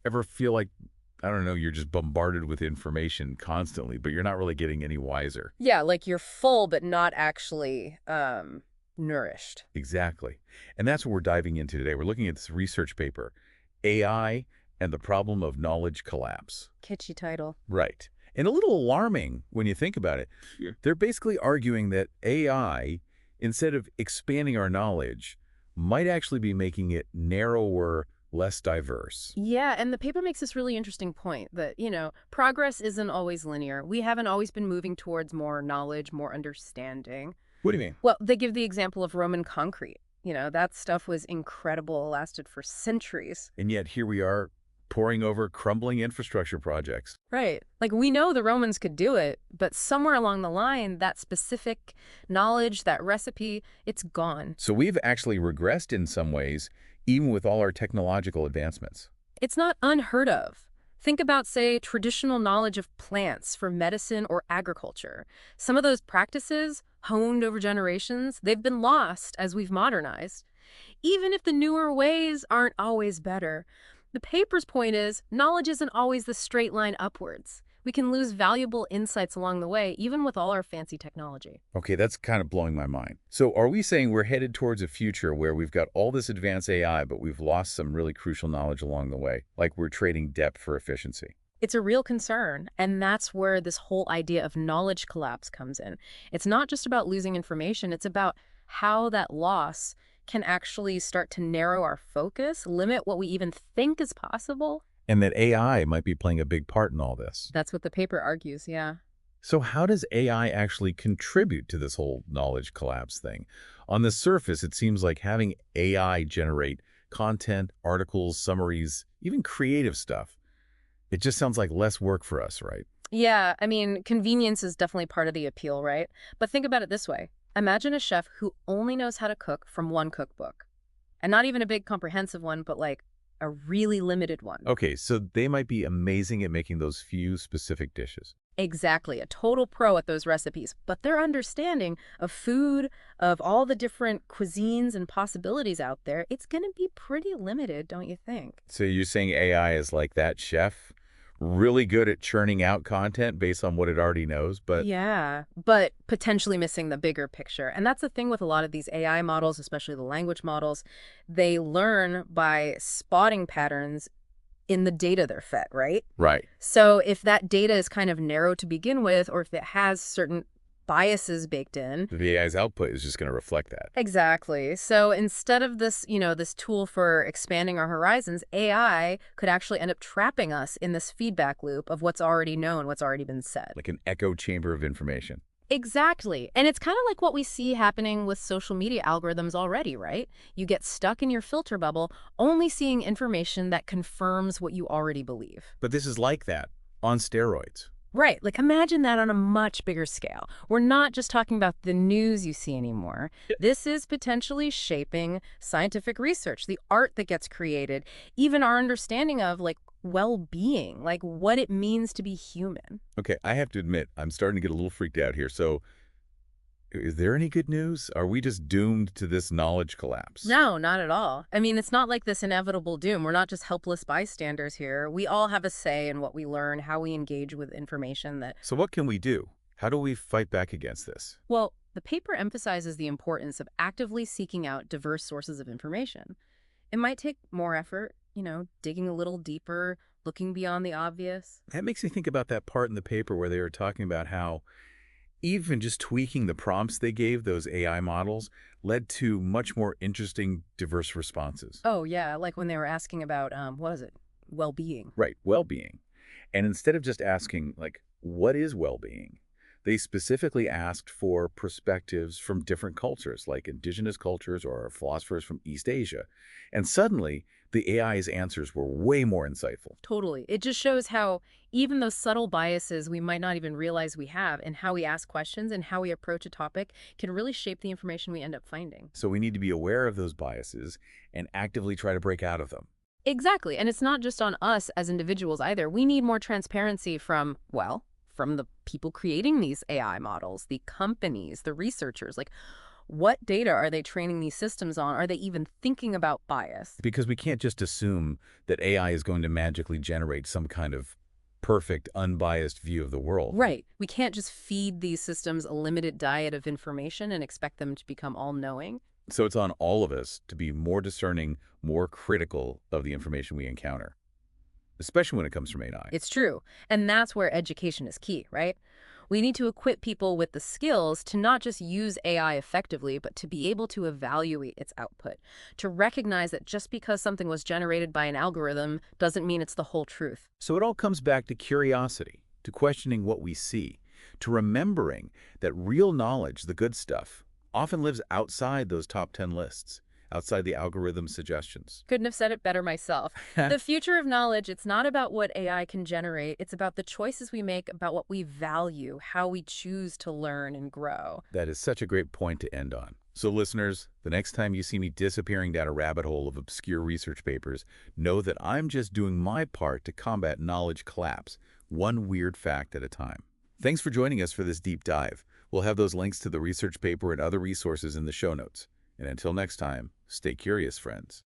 ever feel like, I don't know, you're just bombarded with information constantly, but you're not really getting any wiser? Yeah, like you're full but not actually nourished. Exactly. And that's what we're diving into today. We're looking at this research paper, AI and the Problem of Knowledge Collapse. Kitschy title. Right. And a little alarming when you think about it. Yeah. They're basically arguing that AI, instead of expanding our knowledge, might actually be making it narrower, less diverse. Yeah, and the paper makes this really interesting point that, progress isn't always linear. We haven't always been moving towards more knowledge, more understanding. What do you mean? Well, they give the example of Roman concrete. That stuff was incredible, lasted for centuries. And yet here we are poring over crumbling infrastructure projects. Right. Like, we know the Romans could do it, but somewhere along the line, that specific knowledge, that recipe, it's gone. So we've actually regressed in some ways, even with all our technological advancements. It's not unheard of. Think about, say, traditional knowledge of plants for medicine or agriculture. Some of those practices, honed over generations, they've been lost as we've modernized. Even if the newer ways aren't always better. The paper's point is, knowledge isn't always the straight line upwards. We can lose valuable insights along the way, even with all our fancy technology. Okay, that's kind of blowing my mind. So are we saying we're headed towards a future where we've got all this advanced AI, but we've lost some really crucial knowledge along the way, like we're trading depth for efficiency? It's a real concern, and that's where this whole idea of knowledge collapse comes in. It's not just about losing information, it's about how that loss can actually start to narrow our focus, limit what we even think is possible. And that AI might be playing a big part in all this. That's what the paper argues, yeah. So how does AI actually contribute to this whole knowledge collapse thing? On the surface, it seems like having AI generate content, articles, summaries, even creative stuff, it just sounds like less work for us, right? Yeah, I mean, convenience is definitely part of the appeal, right? But think about it this way. Imagine a chef who only knows how to cook from one cookbook. And not even a big comprehensive one, but like a really limited one. Okay, so they might be amazing at making those few specific dishes. Exactly, a total pro at those recipes. But their understanding of food, of all the different cuisines and possibilities out there, it's going to be pretty limited, don't you think? So you're saying AI is like that chef, really good at churning out content based on what it already knows, but Yeah, but potentially missing the bigger picture. And that's the thing with a lot of these AI models, especially the language models. They learn by spotting patterns in the data they're fed, right? right. So if that data is kind of narrow to begin with, or if it has certain biases baked in. The AI's output is just going to reflect that. Exactly. So instead of this, this tool for expanding our horizons, AI could actually end up trapping us in this feedback loop of what's already known, what's already been said. Like an echo chamber of information. Exactly. And it's kind of like what we see happening with social media algorithms already, right? You get stuck in your filter bubble, only seeing information that confirms what you already believe. But this is like that, on steroids. Right. Like, imagine that on a much bigger scale. We're not just talking about the news you see anymore. This is potentially shaping scientific research, the art that gets created, even our understanding of, like, well-being, like what it means to be human. Okay, I have to admit, I'm starting to get a little freaked out here. So is there any good news? Are we just doomed to this knowledge collapse? No, not at all. I mean, it's not like this inevitable doom. We're not just helpless bystanders here. We all have a say in what we learn, how we engage with information that... So what can we do? How do we fight back against this? Well, the paper emphasizes the importance of actively seeking out diverse sources of information. It might take more effort, digging a little deeper, looking beyond the obvious. That makes me think about that part in the paper where they were talking about how even just tweaking the prompts they gave those AI models led to much more interesting, diverse responses. Oh, yeah, like when they were asking about, what is it, well-being. Right, well-being. And instead of just asking, like, what is well-being? They specifically asked for perspectives from different cultures, like indigenous cultures or philosophers from East Asia. And suddenly, the AI's answers were way more insightful. Totally. It just shows how even those subtle biases we might not even realize we have in how we ask questions and how we approach a topic can really shape the information we end up finding. So we need to be aware of those biases and actively try to break out of them. Exactly. And it's not just on us as individuals either. We need more transparency from the people creating these AI models, the companies, the researchers. Like, What data are they training these systems on? Are they even thinking about bias? Because we can't just assume that AI is going to magically generate some kind of perfect, unbiased view of the world. Right. We can't just feed these systems a limited diet of information and expect them to become all-knowing. So it's on all of us to be more discerning, more critical of the information we encounter, especially when it comes from AI. It's true. And that's where education is key, right? We need to equip people with the skills to not just use AI effectively, but to be able to evaluate its output, to recognize that just because something was generated by an algorithm doesn't mean it's the whole truth. So it all comes back to curiosity, to questioning what we see, to remembering that real knowledge, the good stuff, often lives outside those top 10 lists, outside the algorithm suggestions. Couldn't have said it better myself. The future of knowledge, it's not about what AI can generate. It's about the choices we make, about what we value, how we choose to learn and grow. That is such a great point to end on. So listeners, the next time you see me disappearing down a rabbit hole of obscure research papers, know that I'm just doing my part to combat knowledge collapse, one weird fact at a time. Thanks for joining us for this deep dive. We'll have those links to the research paper and other resources in the show notes. And until next time, stay curious, friends.